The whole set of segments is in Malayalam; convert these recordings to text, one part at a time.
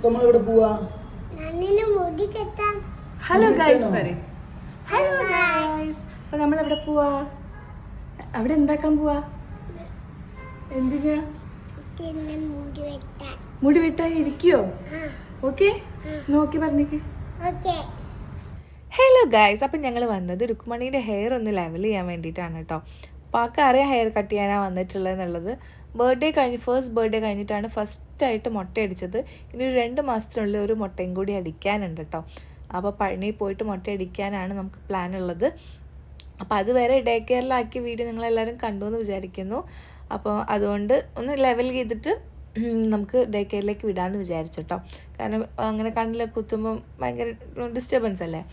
നമ്മളെവിടെ പോവാ? ഹലോ ഗൈസ് പറയും. Hello guys. അപ്പൊ നമ്മൾ എവിടെ പോവാ? അവിടെ എന്താക്കാൻ പോവാ? എന്തിനാ? മുടി വെട്ടാൻ ഇരിക്കോ? ഓക്കെ, നോക്കി പറഞ്ഞേക്ക്. ഹലോ ഗൈസ്, അപ്പം ഞങ്ങൾ വന്നത് രുക്മണിയുടെ ഹെയർ ഒന്ന് ലെവൽ ചെയ്യാൻ വേണ്ടിയിട്ടാണ് കേട്ടോ. പാക്ക് അറിയാം ഹെയർ കട്ട് ചെയ്യാനാണ് വന്നിട്ടുള്ളത് എന്നുള്ളത്. ഫസ്റ്റ് ബർത്ത്ഡേ കഴിഞ്ഞിട്ടാണ് ഫസ്റ്റായിട്ട് മുട്ട അടിച്ചത്. ഇനി ഒരു 2 മാസത്തിനുള്ളിൽ ഒരു മുട്ടയും കൂടി അടിക്കാനുണ്ട് കേട്ടോ. അപ്പോൾ പഴനി പോയിട്ട് മുട്ട അടിക്കാനാണ് നമുക്ക് പ്ലാൻ ഉള്ളത്. അപ്പോൾ അതുവരെ ഡേ കെയറിലാക്കിയ വീഡിയോ നിങ്ങളെല്ലാവരും കണ്ടു എന്ന് വിചാരിക്കുന്നു. അപ്പോൾ അതുകൊണ്ട് ഒന്ന് ലെവൽ ചെയ്തിട്ട് നമുക്ക് ഡേ കെയറിലേക്ക് വിടാമെന്ന് വിചാരിച്ചിട്ടോ. കാരണം അങ്ങനെ കണ്ണിലൊക്കെ കുത്തുമ്പം ഭയങ്കര ഡിസ്റ്റർബൻസ് അല്ലേ.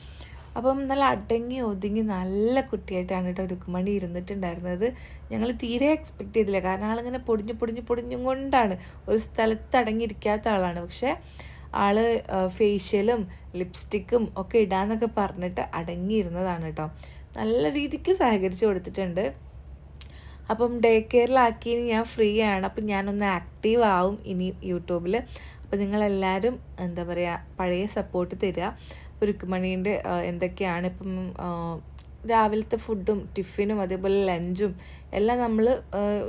അപ്പം നല്ല അടങ്ങി ഒതുങ്ങി നല്ല കുട്ടിയായിട്ടാണ് കേട്ടോ രുക്മണി ഇരുന്നിട്ടുണ്ടായിരുന്നത്. ഞങ്ങൾ തീരെ എക്സ്പെക്റ്റ് ചെയ്തില്ല. കാരണം ആളിങ്ങനെ പൊടിഞ്ഞും കൊണ്ടാണ്, ഒരു സ്ഥലത്ത് അടങ്ങിയിരിക്കാത്ത ആളാണ്. പക്ഷേ ആള് ഫേഷ്യലും ലിപ്സ്റ്റിക്കും ഒക്കെ ഇടാന്നൊക്കെ പറഞ്ഞിട്ട് അടങ്ങിയിരുന്നതാണ് കേട്ടോ. നല്ല രീതിക്ക് സഹകരിച്ച് കൊടുത്തിട്ടുണ്ട്. അപ്പം ഡേ കെയറിലാക്കി ഞാൻ ഫ്രീ ആണ്. അപ്പം ഞാനൊന്ന് ആക്റ്റീവ് ആവും ഇനി യൂട്യൂബിൽ. അപ്പോൾ നിങ്ങളെല്ലാവരും എന്താ പറയുക, പഴയ സപ്പോർട്ട് തരിക. രുക്മണീൻ്റെ എന്തൊക്കെയാണ് ഇപ്പം രാവിലത്തെ ഫുഡും ടിഫിനും അതേപോലെ ലഞ്ചും എല്ലാം നമ്മൾ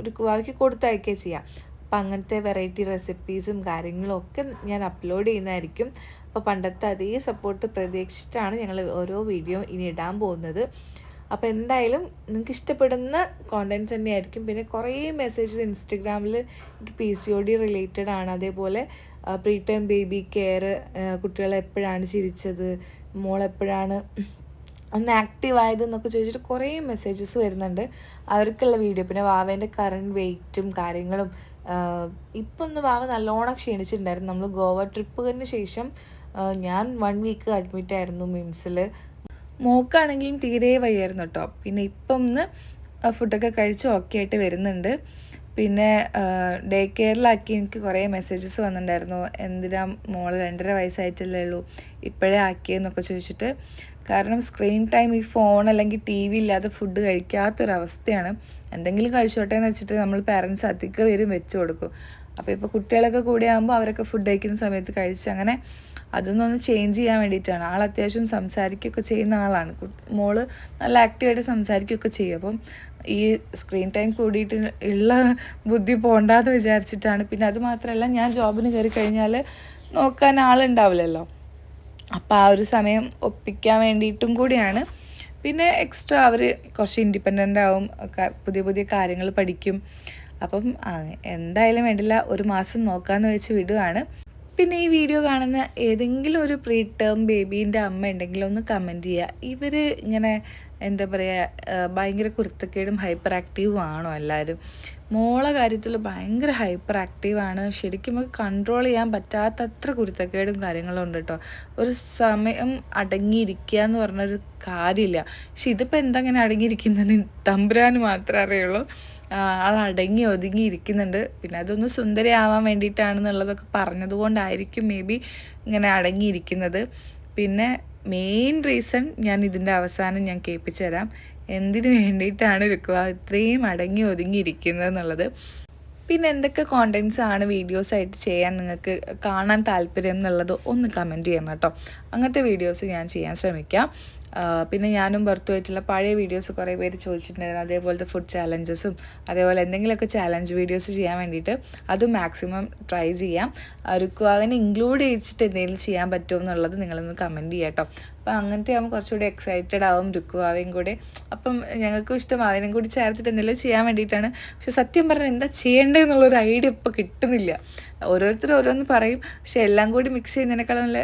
രുക്വാക്ക് കൊടുത്തയക്കുക ചെയ്യാം. അപ്പം അങ്ങനത്തെ വെറൈറ്റി റെസിപ്പീസും കാര്യങ്ങളും ഒക്കെ ഞാൻ അപ്ലോഡ് ചെയ്യുന്നതായിരിക്കും. അപ്പോൾ പണ്ടത്തെ അതേ സപ്പോർട്ട് പ്രതീക്ഷിച്ചിട്ടാണ് ഞങ്ങൾ ഓരോ വീഡിയോ ഇനി ഇടാൻ പോകുന്നത്. അപ്പോൾ എന്തായാലും നിങ്ങൾക്ക് ഇഷ്ടപ്പെടുന്ന കോണ്ടൻറ്റ്സ് തന്നെയായിരിക്കും. പിന്നെ കുറേ മെസ്സേജസ് ഇൻസ്റ്റഗ്രാമിൽ എനിക്ക് PCOD റിലേറ്റഡ് ആണ്. അതേപോലെ പ്രീ ടൈം ബേബി കെയർ, കുട്ടികളെ എപ്പോഴാണ് ചിരിച്ചത്, മോളെപ്പോഴാണ് ഒന്ന് ആക്റ്റീവ് ആയതെന്നൊക്കെ ചോദിച്ചിട്ട് കുറേ മെസ്സേജസ് വരുന്നുണ്ട്. അവർക്കുള്ള വീഡിയോ, പിന്നെ വാവേൻ്റെ കറണ്ട് വെയിറ്റും കാര്യങ്ങളും. ഇപ്പം ഒന്ന് വാവ നല്ലോണം ക്ഷീണിച്ചിട്ടുണ്ടായിരുന്നു. നമ്മൾ ഗോവ ട്രിപ്പിന് ശേഷം ഞാൻ 1 വീക്ക് അഡ്മിറ്റ് ആയിരുന്നു മിംസിൽ. മോക്കാണെങ്കിലും തീരെ വയ്യായിരുന്നു കേട്ടോ. പിന്നെ ഇപ്പം ഒന്ന് ഫുഡൊക്കെ കഴിച്ച് ഓക്കെ ആയിട്ട് വരുന്നുണ്ട്. പിന്നെ ഡേ കെയറിലാക്കി എനിക്ക് കുറേ മെസ്സേജസ് വന്നിട്ടുണ്ടായിരുന്നു. എന്തിനാ മോള് 2.5 വയസ്സായിട്ടല്ലേ ഉള്ളൂ ഇപ്പോഴേ ആക്കിയെന്നൊക്കെ ചോദിച്ചിട്ട്. കാരണം സ്ക്രീൻ ടൈം, ഈ ഫോൺ അല്ലെങ്കിൽ TV ഇല്ലാതെ ഫുഡ് കഴിക്കാത്തൊരവസ്ഥയാണ്. എന്തെങ്കിലും കഴിച്ചോട്ടെ എന്ന് വെച്ചിട്ട് നമ്മൾ പാരൻസ് അധികം പേരും വെച്ച് കൊടുക്കും. അപ്പോൾ ഇപ്പോൾ കുട്ടികളൊക്കെ കൂടെ ആകുമ്പോൾ അവരൊക്കെ ഫുഡ് കഴിക്കുന്ന സമയത്ത് കഴിച്ച് അങ്ങനെ അതൊന്നൊന്ന് ചേഞ്ച് ചെയ്യാൻ വേണ്ടിയിട്ടാണ്. ആൾ അത്യാവശ്യം സംസാരിക്കുകയൊക്കെ ചെയ്യുന്ന ആളാണ്. മോള് നല്ല ആക്റ്റീവായിട്ട് സംസാരിക്കുകയൊക്കെ ചെയ്യും. അപ്പം ഈ സ്ക്രീൻ ടൈം കൂടിയിട്ട് ഉള്ള ബുദ്ധി പോണ്ടാന്ന് വിചാരിച്ചിട്ടാണ്. പിന്നെ അത് മാത്രമല്ല, ഞാൻ ജോബിന് കയറി കഴിഞ്ഞാൽ നോക്കാൻ ആളുണ്ടാവില്ലല്ലോ. അപ്പോൾ ആ ഒരു സമയം ഒപ്പിക്കാൻ വേണ്ടിയിട്ടും കൂടിയാണ്. പിന്നെ എക്സ്ട്രാ അവർ കുറച്ച് ഇൻഡിപെൻഡൻ്റ് ആവും, പുതിയ കാര്യങ്ങൾ പഠിക്കും. അപ്പം എന്തായാലും വേണ്ടില്ല, 1 മാസം നോക്കാമെന്ന് വെച്ച് വിടുകയാണ്. പിന്നെ ഈ വീഡിയോ കാണുന്ന ഏതെങ്കിലും ഒരു പ്രീ ടേം ബേബീൻ്റെ അമ്മ ഉണ്ടെങ്കിൽ ഒന്ന് കമൻറ്റ് ചെയ്യുക. ഇവർ ഇങ്ങനെ എന്താ പറയുക, ഭയങ്കര കുരുത്തക്കേടും ഹൈപ്പർ ആക്റ്റീവും ആണോ എല്ലാവരും? മോളെ കാര്യത്തിൽ ഭയങ്കര ഹൈപ്പർ ആക്റ്റീവാണ്. ശരിക്കും നമുക്ക് കൺട്രോൾ ചെയ്യാൻ പറ്റാത്തത്ര കുരുത്തക്കേടും കാര്യങ്ങളും ഉണ്ട് കേട്ടോ. ഒരു സമയം അടങ്ങിയിരിക്കുക എന്ന് പറഞ്ഞൊരു കാര്യമില്ല. പക്ഷെ ഇതിപ്പോൾ എന്താ ഇങ്ങനെ അടങ്ങിയിരിക്കുന്നത് തമ്പുരാന് മാത്രമേ അറിയുള്ളൂ. ആൾ അടങ്ങി ഒതുങ്ങി ഇരിക്കുന്നുണ്ട്. പിന്നെ അതൊന്ന് സുന്ദരിയാവാൻ വേണ്ടിയിട്ടാണെന്നുള്ളതൊക്കെ പറഞ്ഞതുകൊണ്ടായിരിക്കും മേ ബി ഇങ്ങനെ അടങ്ങിയിരിക്കുന്നത്. പിന്നെ മെയിൻ റീസൺ ഞാൻ ഇതിൻ്റെ അവസാനം ഞാൻ കേൾപ്പിച്ചു തരാം, എന്തിനു വേണ്ടിയിട്ടാണ് രുക്വ ഇത്രയും അടങ്ങി ഒതുങ്ങിയിരിക്കുന്നത് എന്നുള്ളത്. പിന്നെ എന്തൊക്കെ കോണ്ടൻറ്റ്സ് ആണ് വീഡിയോസായിട്ട് ചെയ്യാൻ നിങ്ങൾക്ക് കാണാൻ താല്പര്യം എന്നുള്ളത് ഒന്ന് കമൻറ്റ് ചെയ്യണം കേട്ടോ. അങ്ങനത്തെ വീഡിയോസ് ഞാൻ ചെയ്യാൻ ശ്രമിക്കാം. പിന്നെ ഞാനും ഭർത്തുമായിട്ടുള്ള പഴയ വീഡിയോസ് കുറേ പേര് ചോദിച്ചിട്ടുണ്ടായിരുന്നു. അതേപോലത്തെ ഫുഡ് ചാലഞ്ചസും അതേപോലെ എന്തെങ്കിലുമൊക്കെ ചാലഞ്ച് വീഡിയോസ് ചെയ്യാൻ വേണ്ടിയിട്ട് അതും മാക്സിമം ട്രൈ ചെയ്യാം. രുക്വാവിനെ ഇൻക്ലൂഡ് ചെയ്യിച്ചിട്ട് എന്തെങ്കിലും ചെയ്യാൻ പറ്റുമോ എന്നുള്ളത് നിങ്ങളൊന്ന് കമൻറ്റ് ചെയ്യാം കേട്ടോ. അപ്പോൾ അങ്ങനത്തെ ആകുമ്പോൾ കുറച്ചുകൂടി എക്സൈറ്റഡ് ആവും രുക്വാവയും കൂടെ. അപ്പം ഞങ്ങൾക്കും ഇഷ്ടം അവനും കൂടി ചേർത്തിട്ട് എന്തെങ്കിലും ചെയ്യാൻ വേണ്ടിയിട്ടാണ്. പക്ഷെ സത്യം പറഞ്ഞാൽ എന്താ ചെയ്യേണ്ടതെന്നുള്ളൊരു ഐഡിയ ഇപ്പോൾ കിട്ടുന്നില്ല. ഓരോരുത്തരും ഓരോന്ന് പറയും, പക്ഷെ എല്ലാം കൂടി മിക്സ് ചെയ്യുന്നതിനേക്കാളും നല്ല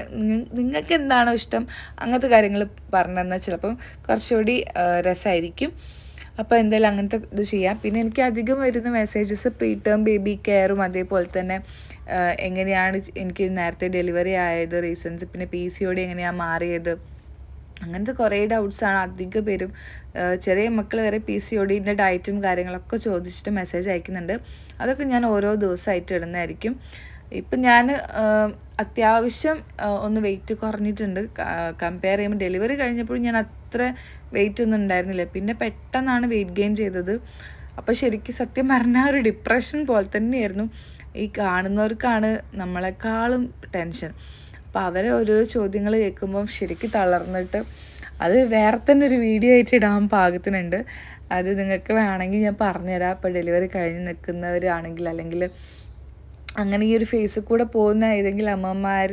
നിങ്ങൾക്ക് എന്താണോ ഇഷ്ടം അങ്ങനത്തെ കാര്യങ്ങൾ പറഞ്ഞെന്നാൽ ചിലപ്പം കുറച്ചുകൂടി രസമായിരിക്കും. അപ്പോൾ എന്തായാലും അങ്ങനത്തെ ഇത് ചെയ്യാം. പിന്നെ എനിക്ക് അധികം വരുന്ന മെസ്സേജസ് പ്രീ ടേം ബേബി കെയറും അതേപോലെ തന്നെ എങ്ങനെയാണ് എനിക്ക് നേരത്തെ ഡെലിവറി ആയത്, റീസൺസ്, പിന്നെ PCOD എങ്ങനെയാണ് മാറിയത്, അങ്ങനത്തെ കുറേ ഡൗട്ട്സാണ് അധിക പേരും. ചെറിയ മക്കൾ വരെ PCODൻ്റെ ഡയറ്റും കാര്യങ്ങളൊക്കെ ചോദിച്ചിട്ട് മെസ്സേജ് അയക്കുന്നുണ്ട്. അതൊക്കെ ഞാൻ ഓരോ ദിവസമായിട്ട് ഇടുന്നതായിരിക്കും. ഇപ്പം ഞാൻ അത്യാവശ്യം ഒന്ന് വെയിറ്റ് കുറഞ്ഞിട്ടുണ്ട്. കമ്പയർ ചെയ്യുമ്പോൾ ഡെലിവറി കഴിഞ്ഞപ്പോഴും ഞാൻ അത്ര വെയിറ്റ് ഒന്നും ഉണ്ടായിരുന്നില്ല. പിന്നെ പെട്ടെന്നാണ് വെയിറ്റ് ഗെയിൻ ചെയ്തത്. അപ്പോൾ ശരിക്കും സത്യം പറഞ്ഞാൽ ഒരു ഡിപ്രഷൻ പോലെ തന്നെയായിരുന്നു. ഈ കാണുന്നവർക്കാണ് നമ്മളെക്കാളും ടെൻഷൻ. അപ്പോൾ അവരെ ഓരോരോ ചോദ്യങ്ങൾ കേൾക്കുമ്പം ശരിക്കും തളർന്നിട്ട് അത് വേറെ തന്നെ ഒരു വീഡിയോ ആയിട്ട് ഇടാൻ പാകത്തിനുണ്ട്. അത് നിങ്ങൾക്ക് വേണമെങ്കിൽ ഞാൻ പറഞ്ഞുതരാം. ഇപ്പോൾ ഡെലിവറി കഴിഞ്ഞ് നിൽക്കുന്നവരാണെങ്കിൽ അല്ലെങ്കിൽ അങ്ങനെ ഈ ഒരു ഫേസിൽ കൂടെ പോകുന്ന ഏതെങ്കിലും അമ്മമാർ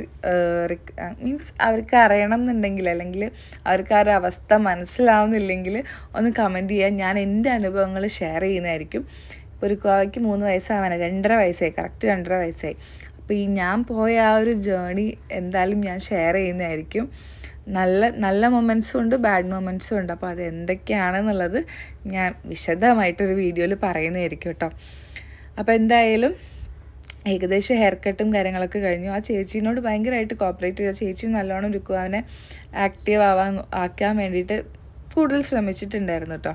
മീൻസ് അവർക്ക് അറിയണം എന്നുണ്ടെങ്കിൽ അല്ലെങ്കിൽ അവർക്ക് ആ ഒരു അവസ്ഥ മനസ്സിലാവുന്നില്ലെങ്കിൽ ഒന്ന് കമൻറ്റ് ചെയ്യാൻ. ഞാൻ എൻ്റെ അനുഭവങ്ങൾ ഷെയർ ചെയ്യുന്നതായിരിക്കും. ഇപ്പോൾ ഒരു കോവയ്ക്ക് 3 വയസ്സാവാനായി, 2.5 വയസ്സായി, കറക്റ്റ് 2.5 വയസ്സായി. അപ്പോൾ ഈ ഞാൻ പോയ ആ ഒരു ജേണി എന്തായാലും ഞാൻ ഷെയർ ചെയ്യുന്നതായിരിക്കും. നല്ല മൊമെൻറ്റ്സും ഉണ്ട്, ബാഡ് മൊമെൻറ്റ്സും ഉണ്ട്. അപ്പോൾ അത് എന്തൊക്കെയാണെന്നുള്ളത് ഞാൻ വിശദമായിട്ടൊരു വീഡിയോയിൽ പറയുന്നതായിരിക്കും കേട്ടോ. അപ്പോൾ എന്തായാലും ഏകദേശം ഹെയർ കട്ടും കാര്യങ്ങളൊക്കെ കഴിഞ്ഞു. ആ ചേച്ചീനോട് ഭയങ്കരമായിട്ട് കോപ്പറേറ്റ് ചെയ്ത ചേച്ചി നല്ലോണം രുക്കുവാനെ ആക്റ്റീവ് ആക്കാൻ വേണ്ടിയിട്ട് കൂടുതൽ ശ്രമിച്ചിട്ടുണ്ടായിരുന്നു കേട്ടോ.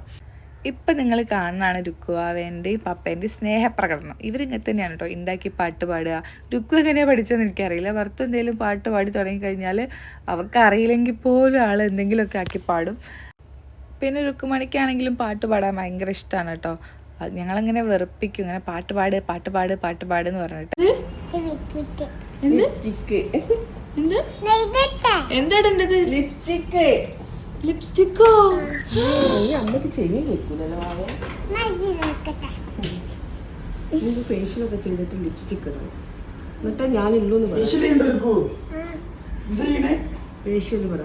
ഇപ്പം നിങ്ങൾ കാണുന്നതാണ് രുക്കുവാവേൻ്റെയും പപ്പേൻ്റെയും സ്നേഹപ്രകടനം. ഇവരിങ്ങനെ തന്നെയാണ് കേട്ടോ ഉണ്ടാക്കി പാട്ട് പാടുക. രുക്കു എങ്ങനെയാണ് പഠിച്ചതെന്ന് എനിക്കറിയില്ല. ഭർത്തും എന്തെങ്കിലും പാട്ട് പാടി തുടങ്ങിക്കഴിഞ്ഞാൽ അവൾക്കറിയില്ലെങ്കിൽ പോലും ആൾ എന്തെങ്കിലുമൊക്കെ ആക്കി പാടും. പിന്നെ രുക്കുമണിക്കാണെങ്കിലും പാട്ട് പാടാൻ ഭയങ്കര ഇഷ്ടമാണ് കേട്ടോ. ഞങ്ങളങ്ങനെ വെറുപ്പിക്കും, ഇങ്ങനെ പാട്ട് പാട് എന്ന് പറഞ്ഞിട്ട്. എന്താടേണ്ടത്? ലിപ്സ്റ്റിക്കോ? ഫേഷ്യലൊക്കെ ചെയ്തിട്ട് ലിപ്സ്റ്റിക് ഇടണം. എന്നിട്ടാ ഞാനില്ലൂന്ന് ഫേഷ്യല് പറ.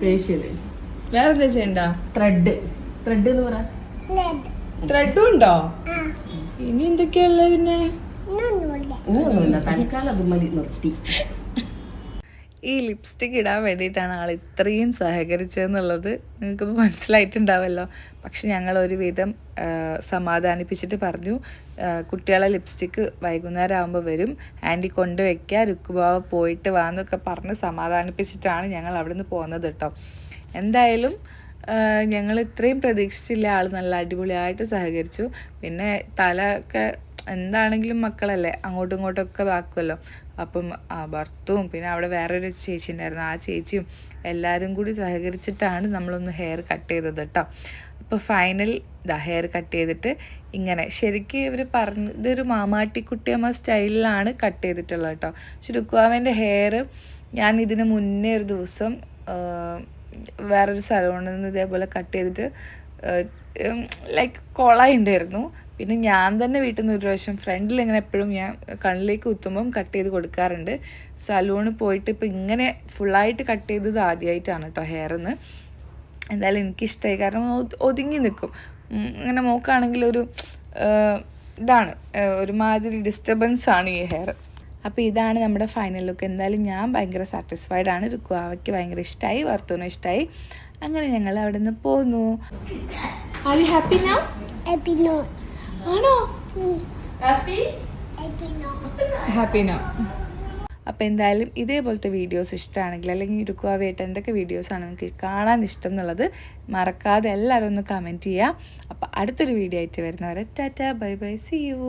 ഫേഷ്യല് വേറെന്താ ചെയ്യണ്ട? ത്രെഡ് എന്ന് പറ. ത്രെഡും ഉണ്ടോ? ഇനി എന്തൊക്കെയുള്ള പിന്നെ? തൽക്കാലം അതുമതി നിർത്തി. ഈ ലിപ്സ്റ്റിക് ഇടാൻ വേണ്ടിയിട്ടാണ് ആൾ ഇത്രയും സഹകരിച്ചതെന്നുള്ളത് നിങ്ങൾക്കിപ്പോൾ മനസ്സിലായിട്ടുണ്ടാവല്ലോ. പക്ഷെ ഞങ്ങൾ ഒരുവിധം സമാധാനിപ്പിച്ചിട്ട് പറഞ്ഞു, കുട്ടികളെ ലിപ്സ്റ്റിക്ക് വൈകുന്നേരം ആകുമ്പോൾ വരും, ആൻറ്റി കൊണ്ടുവയ്ക്കുക, രുക്കുബാവ പോയിട്ട് വാന്നൊക്കെ പറഞ്ഞ് സമാധാനിപ്പിച്ചിട്ടാണ് ഞങ്ങൾ അവിടെ നിന്ന് പോകുന്നത് കേട്ടോ. എന്തായാലും ഞങ്ങൾ ഇത്രയും പ്രതീക്ഷിച്ചില്ല. ആൾ നല്ല അടിപൊളിയായിട്ട് സഹകരിച്ചു. പിന്നെ തല ഒക്കെ എന്താണെങ്കിലും മക്കളല്ലേ, അങ്ങോട്ടും ഇങ്ങോട്ടൊക്കെ ആക്കുമല്ലോ. അപ്പം ഭർത്തും പിന്നെ അവിടെ വേറൊരു ചേച്ചി ഉണ്ടായിരുന്നു, ആ ചേച്ചിയും എല്ലാവരും കൂടി സഹകരിച്ചിട്ടാണ് നമ്മളൊന്ന് ഹെയർ കട്ട് ചെയ്തത് കേട്ടോ. അപ്പോൾ ഫൈനൽ ഹെയർ കട്ട് ചെയ്തിട്ട് ഇങ്ങനെ ശരിക്കും ഇവർ പറഞ്ഞ് ഇതൊരു മാമാട്ടിക്കുട്ടിയമ്മ സ്റ്റൈലിലാണ് കട്ട് ചെയ്തിട്ടുള്ളത് കേട്ടോ. പക്ഷെ രുക്കുവാവേൻ്റെ ഹെയർ ഞാൻ ഇതിന് മുന്നേ ഒരു ദിവസം വേറൊരു സലൂണിൽ നിന്ന് ഇതേപോലെ കട്ട് ചെയ്തിട്ട് ലൈക്ക് കൊളായി ഉണ്ടായിരുന്നു. പിന്നെ ഞാൻ തന്നെ വീട്ടിൽ നിന്ന് ഒരു പ്രാവശ്യം ഫ്രണ്ടിൽ ഇങ്ങനെ എപ്പോഴും ഞാൻ കണ്ണിലേക്ക് കുത്തുമ്പം കട്ട് ചെയ്ത് കൊടുക്കാറുണ്ട്. സലൂണിൽ പോയിട്ട് ഇപ്പോൾ ഇങ്ങനെ ഫുള്ളായിട്ട് കട്ട് ചെയ്തത് ആദ്യമായിട്ടാണ് കേട്ടോ ഹെയറിന്ന്. എന്തായാലും എനിക്കിഷ്ടമായി, കാരണം ഒതുങ്ങി നിൽക്കും. ഇങ്ങനെ നോക്കുകയാണെങ്കിൽ ഒരു ഇതാണ് ഒരുമാതിരി ഡിസ്റ്റർബൻസ് ആണ് ഈ ഹെയർ. അപ്പോൾ ഇതാണ് നമ്മുടെ ഫൈനൽ ലുക്ക്. എന്തായാലും ഞാൻ ഭയങ്കര സാറ്റിസ്ഫൈഡ് ആണ്. രുക്കുവാവയ്ക്ക് ഭയങ്കര ഇഷ്ടമായി, വർത്തൂനും ഇഷ്ടമായി. അങ്ങനെ ഞങ്ങൾ അവിടെ നിന്ന് പോന്നു. ആണോ? ഹാപ്പി നോ. അപ്പോൾ എന്തായാലും ഇതേപോലത്തെ വീഡിയോസ് ഇഷ്ടമാണെങ്കിൽ അല്ലെങ്കിൽ രുക്കുവാവായിട്ട് എന്തൊക്കെ വീഡിയോസാണ് നിങ്ങൾക്ക് കാണാൻ ഇഷ്ടം എന്നുള്ളത് മറക്കാതെ എല്ലാവരും ഒന്ന് കമൻറ്റ് ചെയ്യുക. അപ്പോൾ അടുത്തൊരു വീഡിയോ ആയിട്ട് വരുന്നവരെ ടാറ്റ ബൈ ബൈ, സീ യു.